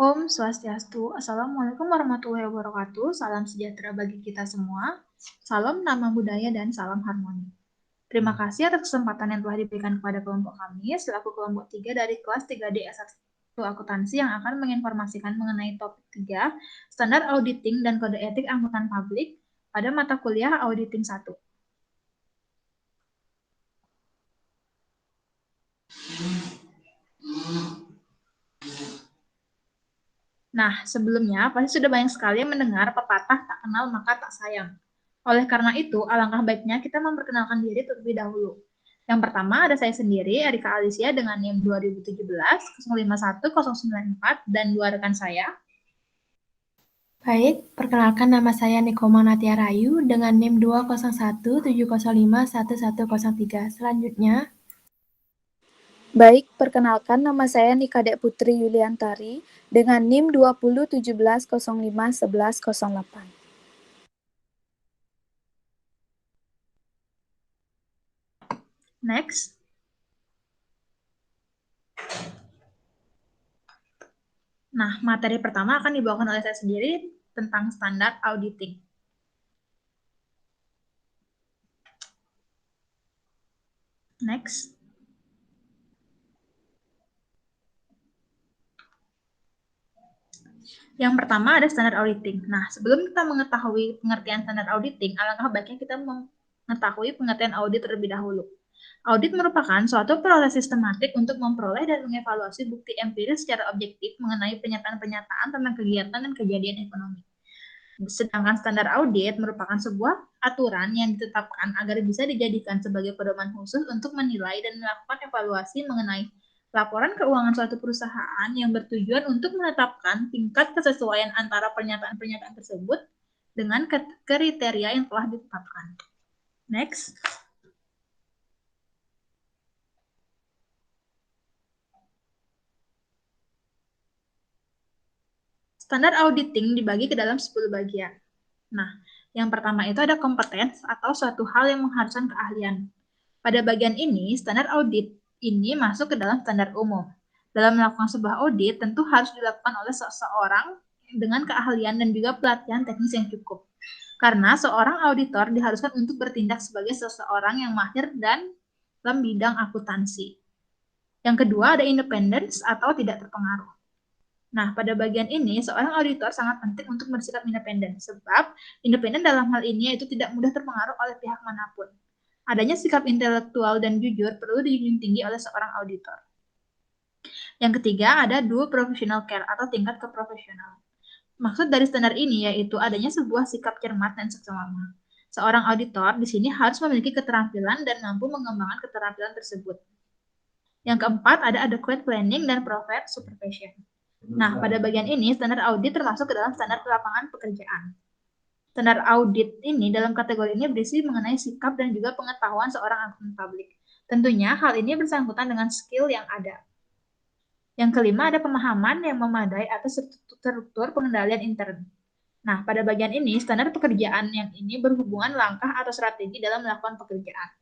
Om Swastiastu, Assalamualaikum warahmatullahi wabarakatuh, salam sejahtera bagi kita semua, salam nama budaya dan salam harmoni. Terima kasih atas kesempatan yang telah diberikan kepada kelompok kami, selaku kelompok 3 dari kelas 3D S1 Akuntansi yang akan menginformasikan mengenai topik 3, standar auditing dan kode etik angkutan publik pada mata kuliah auditing 1. Nah, sebelumnya pasti sudah banyak sekali yang mendengar pepatah tak kenal maka tak sayang. Oleh karena itu, alangkah baiknya kita memperkenalkan diri terlebih dahulu. Yang pertama ada saya sendiri, Erika Alicia dengan NIM 2017 051094 dan dua rekan saya. Baik, perkenalkan nama saya Nikoma Natia Rayu dengan NIM 20170511103. Selanjutnya, Baik, perkenalkan nama saya Nikadek Putri Yuliantari dengan NIM 2017051108. Next. Nah, materi pertama akan dibawakan oleh saya sendiri tentang standar auditing. Next. Yang pertama ada standar auditing. Nah, sebelum kita mengetahui pengertian standar auditing, alangkah baiknya kita mengetahui pengertian audit terlebih dahulu. Audit merupakan suatu proses sistematik untuk memperoleh dan mengevaluasi bukti empiris secara objektif mengenai pernyataan-pernyataan tentang kegiatan dan kejadian ekonomi. Sedangkan standar audit merupakan sebuah aturan yang ditetapkan agar bisa dijadikan sebagai pedoman khusus untuk menilai dan melakukan evaluasi mengenai laporan keuangan suatu perusahaan yang bertujuan untuk menetapkan tingkat kesesuaian antara pernyataan-pernyataan tersebut dengan kriteria yang telah ditetapkan. Next. Standar auditing dibagi ke dalam 10 bagian. Nah, yang pertama itu ada kompetens atau suatu hal yang mengharuskan keahlian. Pada bagian ini, standar audit ini masuk ke dalam standar umum. Dalam melakukan sebuah audit, tentu harus dilakukan oleh seseorang dengan keahlian dan juga pelatihan teknis yang cukup. Karena seorang auditor diharuskan untuk bertindak sebagai seseorang yang mahir dan dalam bidang akuntansi. Yang kedua ada independence atau tidak terpengaruh. Nah, pada bagian ini, seorang auditor sangat penting untuk bersikap independen, sebab independen dalam hal ini yaitu tidak mudah terpengaruh oleh pihak manapun. Adanya sikap intelektual dan jujur perlu dijunjung tinggi oleh seorang auditor. Yang ketiga, ada dual professional care atau tingkat keprofesional. Maksud dari standar ini yaitu adanya sebuah sikap cermat dan seksama. Seorang auditor di sini harus memiliki keterampilan dan mampu mengembangkan keterampilan tersebut. Yang keempat, ada adequate planning dan proper supervision. Nah, pada bagian ini, standar audit termasuk ke dalam standar lapangan pekerjaan. Standar audit ini dalam kategori ini berisi mengenai sikap dan juga pengetahuan seorang akuntan publik. Tentunya hal ini bersangkutan dengan skill yang ada. Yang kelima ada pemahaman yang memadai atas struktur pengendalian intern. Nah, pada bagian ini, standar pekerjaan yang ini berhubungan langkah atau strategi dalam melakukan pekerjaan.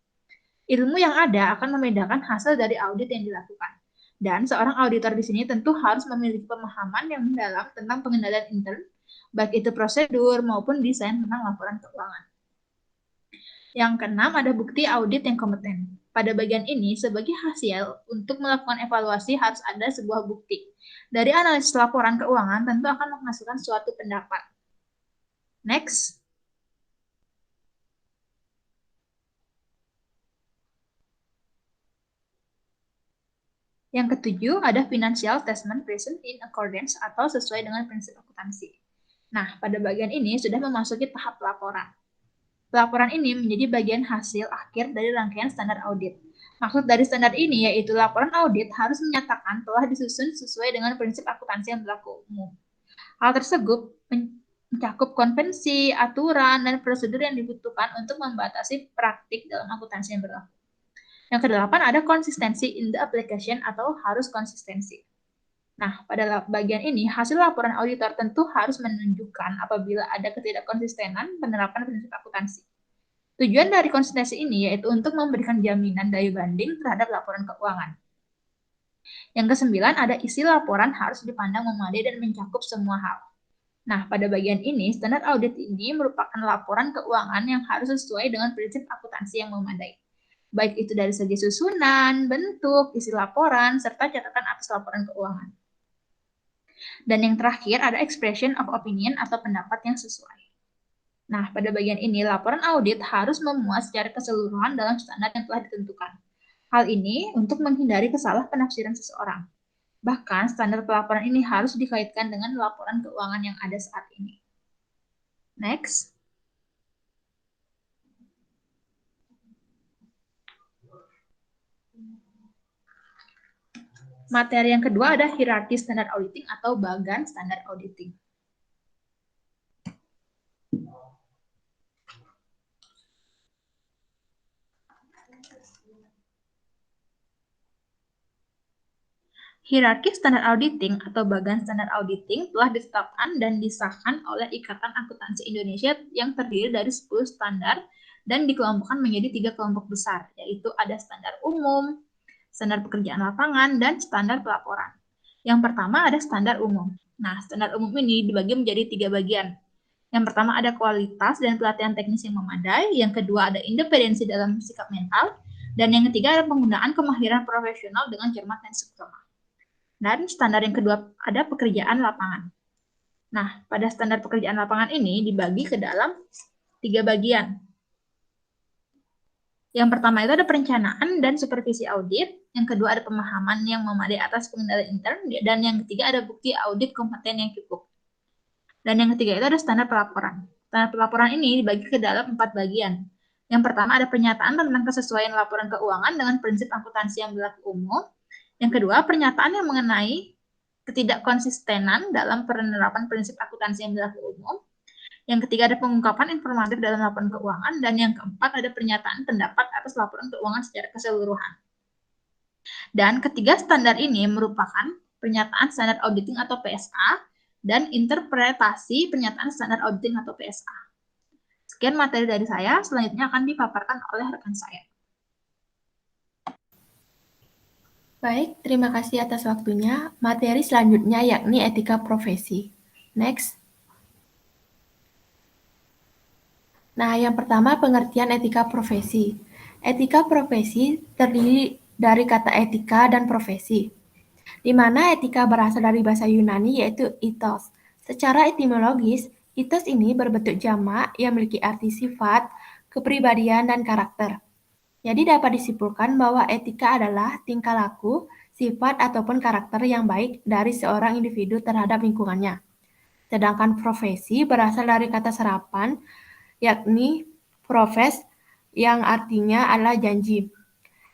Ilmu yang ada akan membedakan hasil dari audit yang dilakukan. Dan seorang auditor di sini tentu harus memiliki pemahaman yang mendalam tentang pengendalian intern, baik itu prosedur maupun desain tentang laporan keuangan. Yang keenam ada bukti audit yang kompeten. Pada bagian ini, sebagai hasil untuk melakukan evaluasi harus ada sebuah bukti. Dari analisis laporan keuangan tentu akan menghasilkan suatu pendapat. Next. Yang ketujuh, ada financial statement present in accordance atau sesuai dengan prinsip akuntansi. Nah, pada bagian ini sudah memasuki tahap laporan. Laporan ini menjadi bagian hasil akhir dari rangkaian standar audit. Maksud dari standar ini yaitu laporan audit harus menyatakan telah disusun sesuai dengan prinsip akuntansi yang berlaku umum. Hal tersebut mencakup konvensi, aturan, dan prosedur yang dibutuhkan untuk membatasi praktik dalam akuntansi yang berlaku. Yang kedelapan ada konsistensi in the application atau harus konsistensi. Nah, pada bagian ini, hasil laporan auditor tentu harus menunjukkan apabila ada ketidakkonsistenan penerapan prinsip akuntansi. Tujuan dari konsistensi ini yaitu untuk memberikan jaminan daya banding terhadap laporan keuangan. Yang kesembilan, ada isi laporan harus dipandang memadai dan mencakup semua hal. Nah, pada bagian ini, standar audit ini merupakan laporan keuangan yang harus sesuai dengan prinsip akuntansi yang memadai. Baik itu dari segi susunan, bentuk, isi laporan, serta catatan atas laporan keuangan. Dan yang terakhir, ada expression of opinion atau pendapat yang sesuai. Nah, pada bagian ini, laporan audit harus memuat secara keseluruhan dalam standar yang telah ditentukan. Hal ini untuk menghindari kesalah penafsiran seseorang. Bahkan, standar pelaporan ini harus dikaitkan dengan laporan keuangan yang ada saat ini. Next. Materi yang kedua ada hierarki standar auditing atau bagan standar auditing. Hierarki standar auditing atau bagan standar auditing telah ditetapkan dan disahkan oleh Ikatan Akuntansi Indonesia yang terdiri dari 10 standar dan dikelompokkan menjadi 3 kelompok besar, yaitu ada standar umum, standar pekerjaan lapangan, dan standar pelaporan. Yang pertama ada standar umum. Nah, standar umum ini dibagi menjadi 3 bagian. Yang pertama ada kualitas dan pelatihan teknis yang memadai, yang kedua ada independensi dalam sikap mental, dan yang ketiga ada penggunaan kemahiran profesional dengan cermat dan seksama. Dan standar yang kedua ada pekerjaan lapangan. Nah, pada standar pekerjaan lapangan ini dibagi ke dalam 3 bagian. Yang pertama itu ada perencanaan dan supervisi audit, yang kedua ada pemahaman yang memadai atas pengendalian intern, dan yang ketiga ada bukti audit kompeten yang cukup. Dan yang ketiga itu ada standar pelaporan. Standar pelaporan ini dibagi ke dalam 4 bagian. Yang pertama ada pernyataan tentang kesesuaian laporan keuangan dengan prinsip akuntansi yang berlaku umum. Yang kedua, pernyataan yang mengenai ketidakkonsistenan dalam penerapan prinsip akuntansi yang berlaku umum. Yang ketiga, ada pengungkapan informatif dalam laporan keuangan. Dan yang keempat, ada pernyataan pendapat atas laporan keuangan secara keseluruhan. Dan ketiga standar ini merupakan pernyataan standar auditing atau PSA dan interpretasi pernyataan standar auditing atau PSA. Sekian materi dari saya, selanjutnya akan dipaparkan oleh rekan saya. Baik, terima kasih atas waktunya. Materi selanjutnya yakni etika profesi. Next. Nah, yang pertama pengertian etika profesi. Etika profesi terdiri dari kata etika dan profesi, di mana etika berasal dari bahasa Yunani yaitu ethos. Secara etimologis, ethos ini berbentuk jamak yang memiliki arti sifat, kepribadian, dan karakter. Jadi dapat disimpulkan bahwa etika adalah tingkah laku, sifat, ataupun karakter yang baik dari seorang individu terhadap lingkungannya. Sedangkan profesi berasal dari kata serapan, yakni profes, yang artinya adalah janji.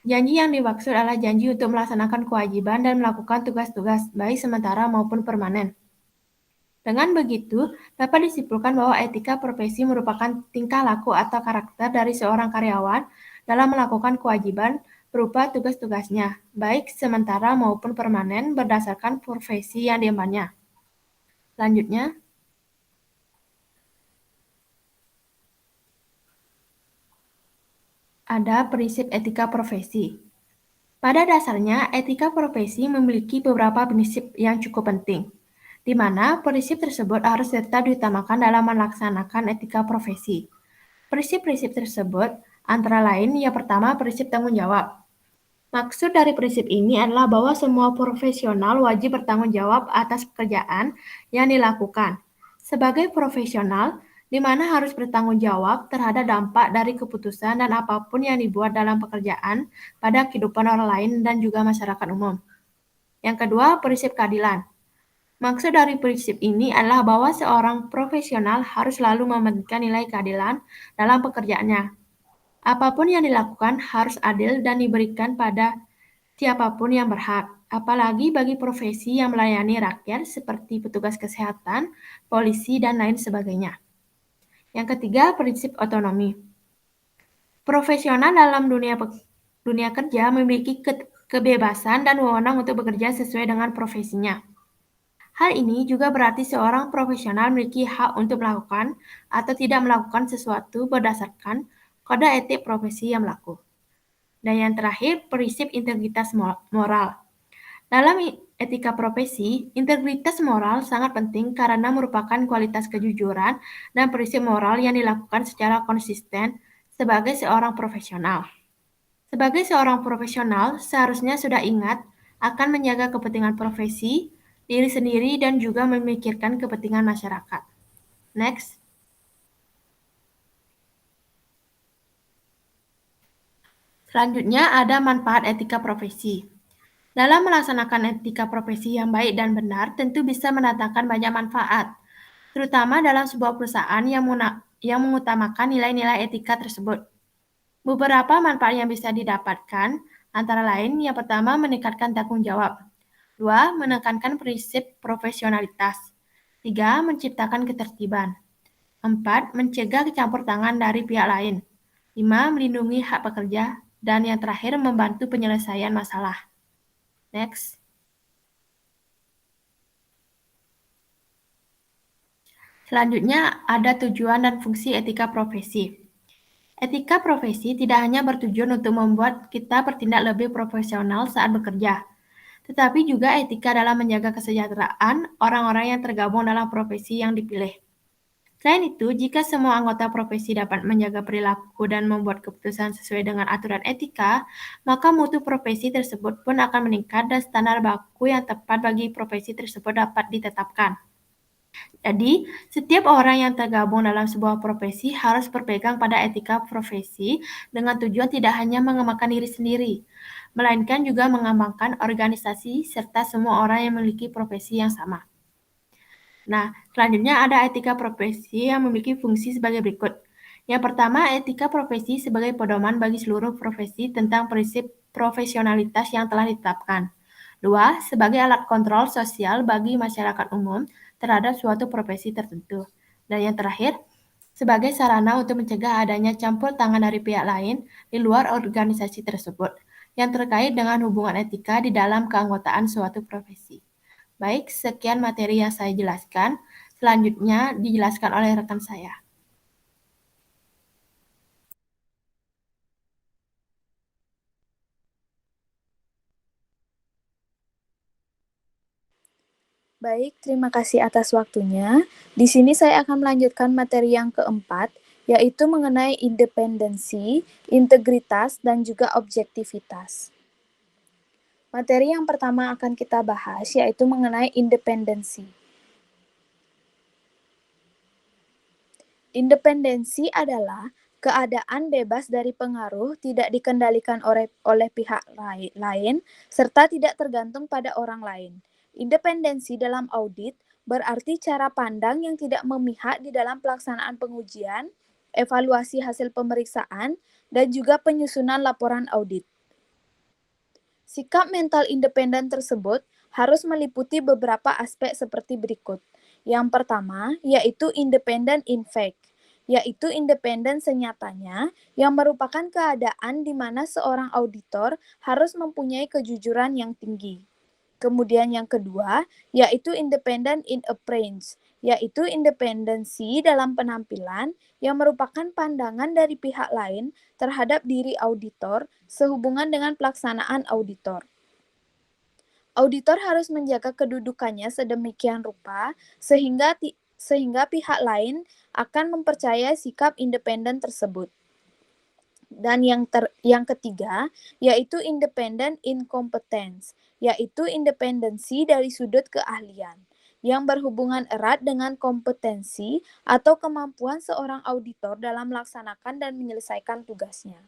Janji yang dimaksud adalah janji untuk melaksanakan kewajiban dan melakukan tugas-tugas, baik sementara maupun permanen. Dengan begitu, dapat disimpulkan bahwa etika profesi merupakan tingkah laku atau karakter dari seorang karyawan dalam melakukan kewajiban berupa tugas-tugasnya, baik sementara maupun permanen berdasarkan profesi yang diembannya. Selanjutnya, ada prinsip etika profesi. Pada dasarnya, etika profesi memiliki beberapa prinsip yang cukup penting, di mana prinsip tersebut harus tetap diutamakan dalam melaksanakan etika profesi. Prinsip-prinsip tersebut antara lain yang pertama prinsip tanggung jawab. Maksud dari prinsip ini adalah bahwa semua profesional wajib bertanggung jawab atas pekerjaan yang dilakukan. Sebagai profesional, di mana harus bertanggung jawab terhadap dampak dari keputusan dan apapun yang dibuat dalam pekerjaan pada kehidupan orang lain dan juga masyarakat umum. Yang kedua, prinsip keadilan. Maksud dari prinsip ini adalah bahwa seorang profesional harus selalu mementingkan nilai keadilan dalam pekerjaannya. Apapun yang dilakukan harus adil dan diberikan pada siapapun yang berhak, apalagi bagi profesi yang melayani rakyat seperti petugas kesehatan, polisi, dan lain sebagainya. Yang ketiga, prinsip otonomi. Profesional dalam dunia kerja memiliki kebebasan dan wewenang untuk bekerja sesuai dengan profesinya. Hal ini juga berarti seorang profesional memiliki hak untuk melakukan atau tidak melakukan sesuatu berdasarkan kode etik profesi yang berlaku. Dan yang terakhir, prinsip integritas moral. Dalam etika profesi, integritas moral sangat penting karena merupakan kualitas kejujuran dan prinsip moral yang dilakukan secara konsisten sebagai seorang profesional. Sebagai seorang profesional, seharusnya sudah ingat akan menjaga kepentingan profesi, diri sendiri, dan juga memikirkan kepentingan masyarakat. Next. Selanjutnya ada manfaat etika profesi. Dalam melaksanakan etika profesi yang baik dan benar, tentu bisa mendatangkan banyak manfaat, terutama dalam sebuah perusahaan yang mengutamakan nilai-nilai etika tersebut. Beberapa manfaat yang bisa didapatkan, antara lain yang pertama meningkatkan tanggung jawab, 2. Menekankan prinsip profesionalitas, 3. Menciptakan ketertiban, 4. Mencegah campur tangan dari pihak lain, 5. Melindungi hak pekerja, dan yang terakhir membantu penyelesaian masalah. Next. Selanjutnya ada tujuan dan fungsi etika profesi. Etika profesi tidak hanya bertujuan untuk membuat kita bertindak lebih profesional saat bekerja, tetapi juga etika dalam menjaga kesejahteraan orang-orang yang tergabung dalam profesi yang dipilih. Selain itu, jika semua anggota profesi dapat menjaga perilaku dan membuat keputusan sesuai dengan aturan etika, maka mutu profesi tersebut pun akan meningkat dan standar baku yang tepat bagi profesi tersebut dapat ditetapkan. Jadi, setiap orang yang tergabung dalam sebuah profesi harus berpegang pada etika profesi dengan tujuan tidak hanya mengembangkan diri sendiri, melainkan juga mengembangkan organisasi serta semua orang yang memiliki profesi yang sama. Nah, selanjutnya ada etika profesi yang memiliki fungsi sebagai berikut. Yang pertama, etika profesi sebagai pedoman bagi seluruh profesi tentang prinsip profesionalitas yang telah ditetapkan. 2. Sebagai alat kontrol sosial bagi masyarakat umum terhadap suatu profesi tertentu. Dan yang terakhir, sebagai sarana untuk mencegah adanya campur tangan dari pihak lain di luar organisasi tersebut yang terkait dengan hubungan etika di dalam keanggotaan suatu profesi. Baik, sekian materi yang saya jelaskan. Selanjutnya dijelaskan oleh rekan saya. Baik, terima kasih atas waktunya. Di sini saya akan melanjutkan materi yang keempat, yaitu mengenai independensi, integritas, dan juga objektivitas. Materi yang pertama akan kita bahas yaitu mengenai independensi. Independensi adalah keadaan bebas dari pengaruh, tidak dikendalikan oleh pihak lain, serta tidak tergantung pada orang lain. Independensi dalam audit berarti cara pandang yang tidak memihak di dalam pelaksanaan pengujian, evaluasi hasil pemeriksaan, dan juga penyusunan laporan audit. Sikap mental independen tersebut harus meliputi beberapa aspek seperti berikut. Yang pertama, yaitu independen in fact, yaitu independen senyatanya yang merupakan keadaan di mana seorang auditor harus mempunyai kejujuran yang tinggi. Kemudian yang kedua, yaitu independen in appearance, yaitu independensi dalam penampilan yang merupakan pandangan dari pihak lain terhadap diri auditor sehubungan dengan pelaksanaan auditor. Auditor harus menjaga kedudukannya sedemikian rupa sehingga pihak lain akan mempercayai sikap independen tersebut. Dan yang ketiga, yaitu independent incompetence, yaitu independensi dari sudut keahlian, yang berhubungan erat dengan kompetensi atau kemampuan seorang auditor dalam melaksanakan dan menyelesaikan tugasnya.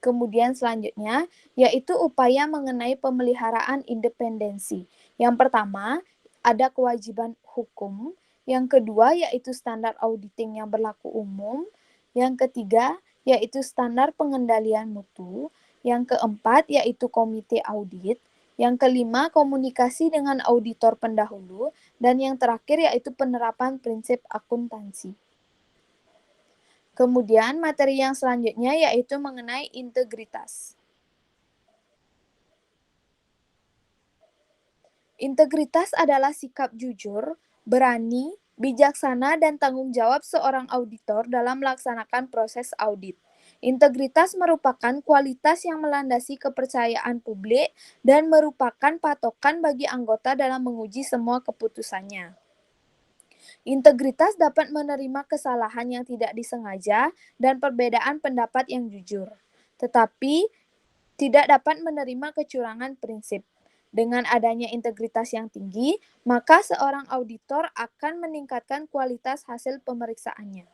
Kemudian selanjutnya, yaitu upaya mengenai pemeliharaan independensi. Yang pertama, ada kewajiban hukum. Yang kedua, yaitu standar auditing yang berlaku umum. Yang ketiga, yaitu standar pengendalian mutu. Yang keempat, yaitu komite audit. Yang kelima, komunikasi dengan auditor pendahulu. Dan yang terakhir, yaitu penerapan prinsip akuntansi. Kemudian materi yang selanjutnya yaitu mengenai integritas. Integritas adalah sikap jujur, berani, bijaksana, dan tanggung jawab seorang auditor dalam melaksanakan proses audit. Integritas merupakan kualitas yang melandasi kepercayaan publik dan merupakan patokan bagi anggota dalam menguji semua keputusannya. Integritas dapat menerima kesalahan yang tidak disengaja dan perbedaan pendapat yang jujur, tetapi tidak dapat menerima kecurangan prinsip. Dengan adanya integritas yang tinggi, maka seorang auditor akan meningkatkan kualitas hasil pemeriksaannya.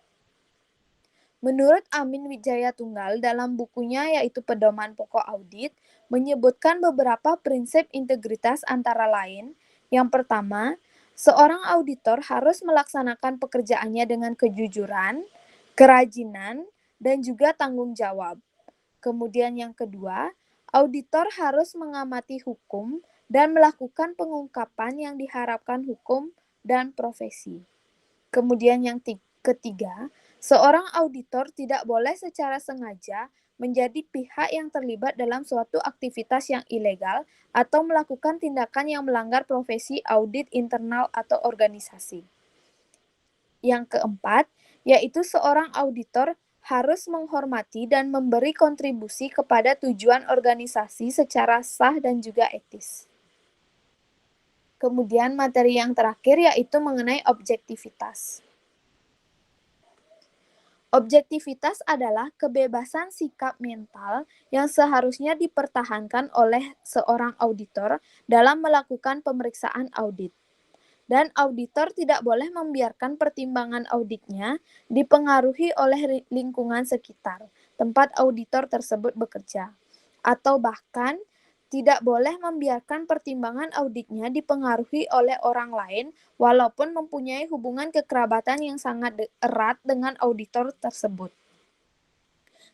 Menurut Amin Wijaya Tunggal dalam bukunya yaitu Pedoman Pokok Audit, menyebutkan beberapa prinsip integritas antara lain. Yang pertama, seorang auditor harus melaksanakan pekerjaannya dengan kejujuran, kerajinan, dan juga tanggung jawab. Kemudian yang kedua, auditor harus mengamati hukum dan melakukan pengungkapan yang diharapkan hukum dan profesi. Kemudian yang ketiga, seorang auditor tidak boleh secara sengaja menjadi pihak yang terlibat dalam suatu aktivitas yang ilegal atau melakukan tindakan yang melanggar profesi audit internal atau organisasi. Yang keempat, yaitu seorang auditor harus menghormati dan memberi kontribusi kepada tujuan organisasi secara sah dan juga etis. Kemudian materi yang terakhir yaitu mengenai objektivitas. Objektivitas adalah kebebasan sikap mental yang seharusnya dipertahankan oleh seorang auditor dalam melakukan pemeriksaan audit. Dan auditor tidak boleh membiarkan pertimbangan auditnya dipengaruhi oleh lingkungan sekitar tempat auditor tersebut bekerja, atau bahkan tidak boleh membiarkan pertimbangan auditnya dipengaruhi oleh orang lain walaupun mempunyai hubungan kekerabatan yang sangat erat dengan auditor tersebut.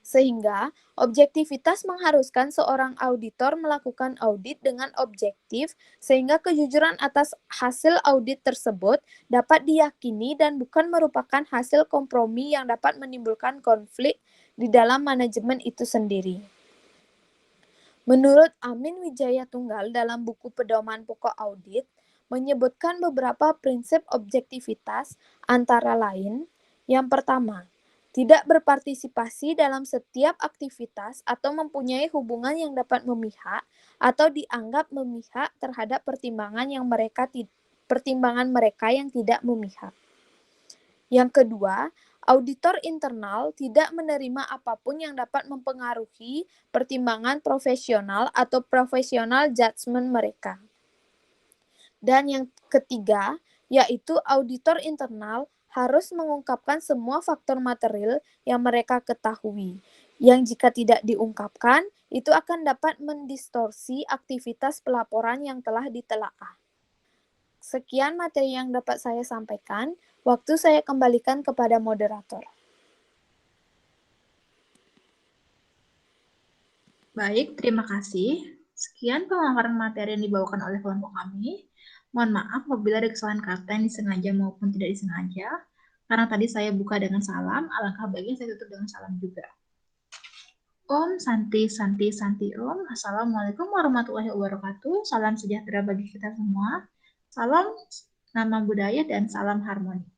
Sehingga, objektivitas mengharuskan seorang auditor melakukan audit dengan objektif sehingga kejujuran atas hasil audit tersebut dapat diyakini dan bukan merupakan hasil kompromi yang dapat menimbulkan konflik di dalam manajemen itu sendiri. Menurut Amin Wijaya Tunggal dalam buku Pedoman Pokok Audit, menyebutkan beberapa prinsip objektivitas antara lain, yang pertama, tidak berpartisipasi dalam setiap aktivitas atau mempunyai hubungan yang dapat memihak atau dianggap memihak terhadap pertimbangan mereka yang tidak memihak. Yang kedua, auditor internal tidak menerima apapun yang dapat mempengaruhi pertimbangan profesional atau professional judgment mereka. Dan yang ketiga, yaitu auditor internal harus mengungkapkan semua faktor material yang mereka ketahui, yang jika tidak diungkapkan, itu akan dapat mendistorsi aktivitas pelaporan yang telah ditelaah. Sekian materi yang dapat saya sampaikan. Waktu saya kembalikan kepada moderator. Baik, terima kasih. Sekian pemaparan materi yang dibawakan oleh kelompok kami. Mohon maaf apabila ada kesalahan kata yang disengaja maupun tidak disengaja. Karena tadi saya buka dengan salam, alangkah baiknya saya tutup dengan salam juga. Om Santi Santi Santi Om. Assalamualaikum warahmatullahi wabarakatuh. Salam sejahtera bagi kita semua. Salam nama budaya dan salam harmoni.